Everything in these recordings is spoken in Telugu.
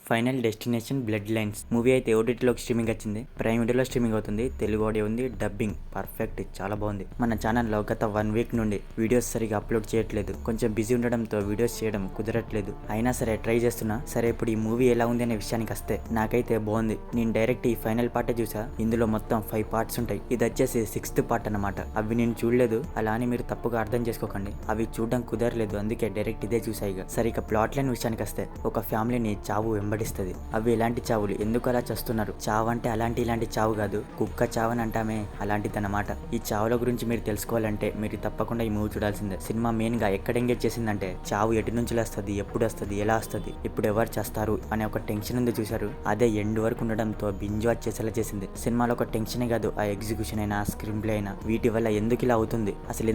Final destination blood lines movie అయితే ఓటీటీలోకి స్ట్రీమింగ్ వచ్చింది. ప్రైమ్ వీడియోలో స్ట్రీమింగ్ అవుతుంది. తెలుగు ఆడియో ఉంది, డబ్బింగ్ పర్ఫెక్ట్, చాలా బాగుంది. మన ఛానల్లో గత 1 వీక్ నుండి వీడియోస్ సరిగా అప్లోడ్ చేయట్లేదు. కొంచెం బిజీ ఉండడంతో వీడియోస్ చేయడం కుదరట్లేదు. అయినా సరే ట్రై చేస్తున్నా. సరే, ఇప్పుడు ఈ మూవీ ఎలా ఉంది అనే విషయానికి వస్తే నాకైతే బాగుంది. నేను డైరెక్ట్ ఈ ఫైనల్ పార్టే చూసా. ఇందులో మొత్తం 5 పార్ట్స్ ఉంటాయి. ఇది వచ్చేసి 6th పార్ట్ అన్నమాట. అవి నేను చూడలేదు, అలా అని మీరు తప్పుగా అర్థం చేసుకోకండి. అవి చూడడం కుదరలేదు, అందుకే డైరెక్ట్ ఇదే చూసాయిగా. సరే, ఇక ప్లాట్ లైన్ విషయానికి వస్తే ఒక ఫ్యామిలీని చావు వెంబడిస్తుంది. అవి ఎలాంటి చావులు, ఎందుకు అలా చేస్తున్నారు? చావు అంటే అలాంటి ఇలాంటి చావు కాదు, కుక్క చావని అంటామే అలాంటిదన్నమాట. ఈ చావుల గురించి మీరు తెలుసుకోవాలంటే మీరు తప్పకుండా ఈ మూవీ చూడాల్సిందే. సినిమా మెయిన్ గా ఎక్కడ ఎంగేజ్ చేసిందంటే చావు ఎటు నుంచి వస్తుంది, ఎప్పుడు వస్తుంది, ఎలా వస్తుంది, ఇప్పుడు ఎవరు చేస్తారు అనే ఒక టెన్షన్ ఉంది చూసారు. అదే ఎండ్ వరకు ఉండడంతో బింజ్ వాచ్ చేసేలా చేసింది. సినిమాలో ఒక టెన్షనే కాదు, ఆ ఎగ్జిక్యూషన్ అయినా, స్క్రీన్ ప్లే అయినా, వీటి వల్ల ఎందుకు ఇలా అవుతుంది, అసలు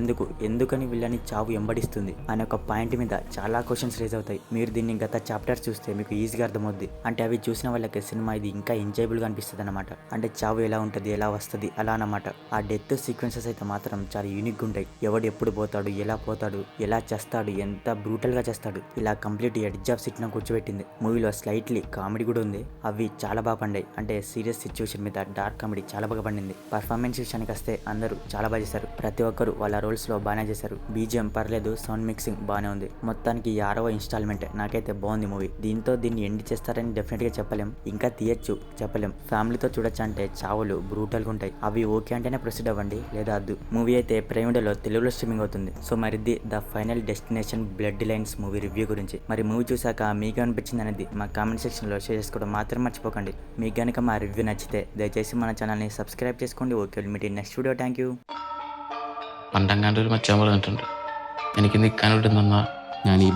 ఎందుకని వీళ్ళని చావు వెంబడిస్తుంది అనే ఒక పాయింట్ మీద చాలా క్వశ్చన్స్ రేజ్ అవుతాయి. మీరు దీన్ని గత చాప్టర్ చూస్తే మీకు ఈజీగా అర్థమవుద్ది. అంటే అవి చూసిన వాళ్ళకి సినిమా ఇది ఇంకా ఎంజాయబుల్ గా అనిపిస్తుంది అనమాట. అంటే చావు ఎలా ఉంటుంది, ఎలా వస్తుంది అలా అనమాట. ఆ డెత్ సీక్వెన్సెస్ అయితే మాత్రం చాలా యూనిక్ గా ఉంటాయి. ఎవడు ఎప్పుడు పోతాడు, ఎలా చేస్తాడు, ఎంత బ్రూటల్ గా చేస్తాడు, ఇలా కంప్లీట్ ఎడ్జ్ ఆఫ్ సిట్ కూర్చోబెట్టింది. మూవీలో స్లైట్లీ కామెడీ కూడా ఉంది. అవి చాలా బాగా పండాయి. అంటే సీరియస్ సిచ్యువేషన్ మీద డార్క్ కామెడీ చాలా బాగా పండింది. పర్ఫార్మెన్స్ విషయానికి వస్తే అందరూ చాలా బాగా చేశారు. ప్రతి ఒక్కరు వాళ్ళ రోల్స్ లో బాగానే చేశారు. బీజిఎం పర్లేదు, సౌండ్ మిక్సింగ్ బాగానే ఉంది. మొత్తానికి 6వ ఇన్స్టాల్మెంట్ నాకైతే బాగుంది మూవీ. దీంతో దీన్ని ఎండ్ చేస్తారని డెఫినెట్ గా చెప్పలేం, ఇంకా తీయచ్చు చెప్పలేం. ఫ్యామిలీతో చూడొచ్చు అంటే చావులు బ్రూటల్ గా ఉంటాయి. అవి ఓకే అంటేనే ప్రొసీడ్ అవ్వండి, లేదా అద్దు. మూవీ అయితే ప్రైమ్ వీడియోలో తెలుగులో స్ట్రీమింగ్ అవుతుంది. సో మరిది the final destination blood lines movie review గురించి. మరి మూవీ చూసాక మీకు అనిపించింది అనేది మా కామెంట్ సెక్షన్ లో షేర్ చేసుకోవడం మాత్రం మర్చిపోకండి. మీకు కనుక మా రివ్యూ నచ్చితే దయచేసి మన ఛానల్ని సబ్స్క్రైబ్ చేసుకోండి. Okay, meet next video. Thank you. പണ്ടങ്ങാണ്ട് ഒരു മച്ചാൻ പറഞ്ഞിട്ടുണ്ട്, എനിക്കിന്ന് ഇക്കാനോട്ടുന്ന ഞാൻ ഈ